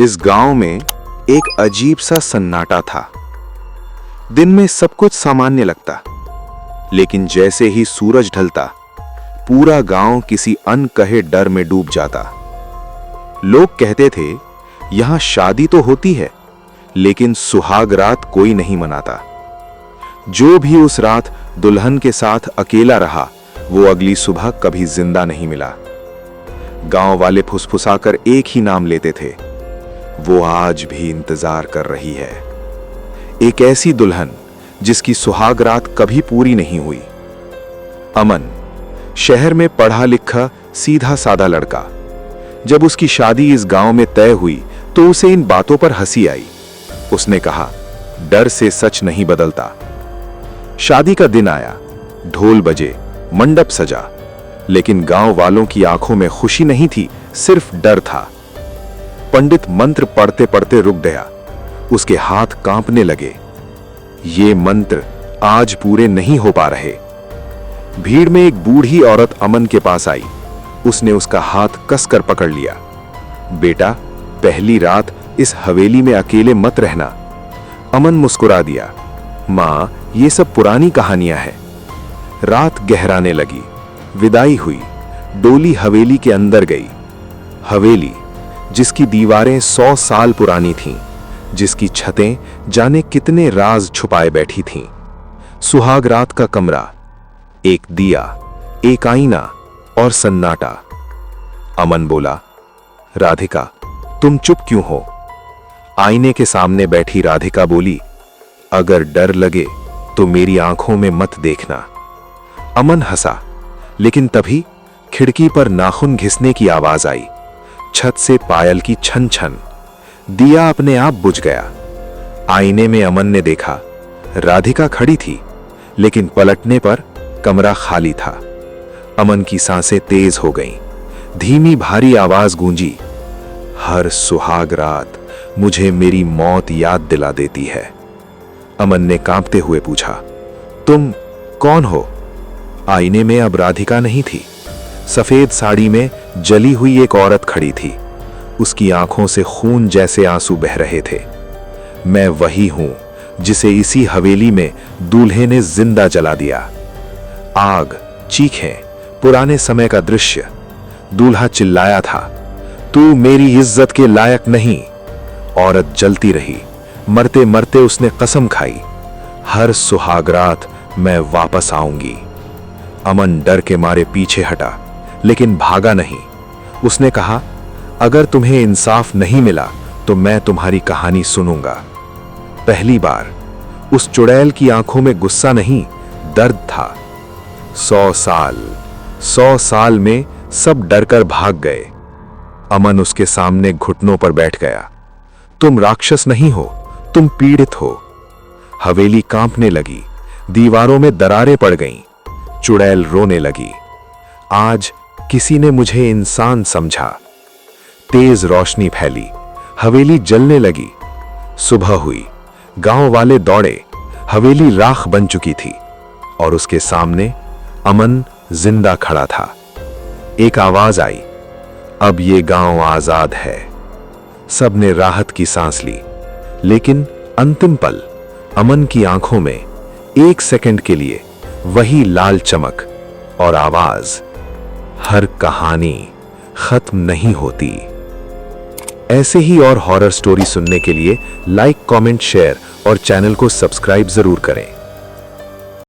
इस गांव में एक अजीब सा सन्नाटा था। दिन में सब कुछ सामान्य लगता, लेकिन जैसे ही सूरज ढलता पूरा गांव किसी अनकहे डर में डूब जाता। लोग कहते थे यहां शादी तो होती है लेकिन सुहाग रात कोई नहीं मनाता। जो भी उस रात दुल्हन के साथ अकेला रहा वो अगली सुबह कभी जिंदा नहीं मिला। गांव वाले फुसफुसाकर एक ही नाम लेते थे, वो आज भी इंतजार कर रही है। एक ऐसी दुल्हन जिसकी सुहाग रात कभी पूरी नहीं हुई। अमन, शहर में पढ़ा लिखा सीधा साधा लड़का। जब उसकी शादी इस गांव में तय हुई तो उसे इन बातों पर हंसी आई। उसने कहा, डर से सच नहीं बदलता। शादी का दिन आया, ढोल बजे, मंडप सजा, लेकिन गांव वालों की आंखों में खुशी नहीं थी, सिर्फ डर था। पंडित मंत्र पढ़ते पढ़ते रुक गया, उसके हाथ कांपने लगे। ये मंत्र आज पूरे नहीं हो पा रहे। भीड़ में एक बूढ़ी औरत अमन के पास आई। उसने उसका हाथ कसकर पकड़ लिया। बेटा, पहली रात इस हवेली में अकेले मत रहना। अमन मुस्कुरा दिया। मां, ये सब पुरानी कहानियां हैं। रात गहराने लगी, विदाई हुई। डोली हवेली के अंदर गई। हवेली जिसकी दीवारें 100 साल पुरानी थीं, जिसकी छतें जाने कितने राज छुपाए बैठी थीं। सुहाग रात का कमरा, एक दिया, एक आईना और सन्नाटा। अमन बोला, राधिका, तुम चुप क्यों हो? आईने के सामने बैठी राधिका बोली, अगर डर लगे तो मेरी आंखों में मत देखना। अमन हंसा, लेकिन तभी खिड़की पर नाखून घिसने की आवाज आई। छत से पायल की छन छन। दिया अपने आप बुझ गया। आईने में अमन ने देखा, राधिका खड़ी थी, लेकिन पलटने पर कमरा खाली था। अमन की सांसें तेज हो गईं। धीमी भारी आवाज गूंजी, हर सुहाग रात मुझे मेरी मौत याद दिला देती है। अमन ने कांपते हुए पूछा, तुम कौन हो? आईने में अब राधिका नहीं थी। सफेद साड़ी में जली हुई एक औरत खड़ी थी। उसकी आंखों से खून जैसे आंसू बह रहे थे। मैं वही हूं जिसे इसी हवेली में दूल्हे ने जिंदा जला दिया। आग, चीखें, पुराने समय का दृश्य। दूल्हा चिल्लाया था, तू मेरी इज्जत के लायक नहीं। औरत जलती रही। मरते मरते उसने कसम खाई, हर सुहाग रात मैं वापस आऊंगी। अमन डर के मारे पीछे हटा, लेकिन भागा नहीं। उसने कहा, अगर तुम्हें इंसाफ नहीं मिला तो मैं तुम्हारी कहानी सुनूंगा। पहली बार उस चुड़ैल की आंखों में गुस्सा नहीं, दर्द था। 100 साल में सब डरकर भाग गए। अमन उसके सामने घुटनों पर बैठ गया। तुम राक्षस नहीं हो, तुम पीड़ित हो। हवेली कांपने लगी, दीवारों में दरारें पड़ गईं। चुड़ैल रोने लगी, आज किसी ने मुझे इंसान समझा। तेज रोशनी फैली, हवेली जलने लगी। सुबह हुई, गांव वाले दौड़े। हवेली राख बन चुकी थी और उसके सामने अमन जिंदा खड़ा था। एक आवाज आई, अब ये गांव आजाद है। सबने राहत की सांस ली, लेकिन अंतिम पल अमन की आंखों में एक सेकंड के लिए वही लाल चमक और आवाज, हर कहानी खत्म नहीं होती। ऐसे ही और हॉरर स्टोरी सुनने के लिए लाइक, कमेंट, शेयर और चैनल को सब्सक्राइब जरूर करें।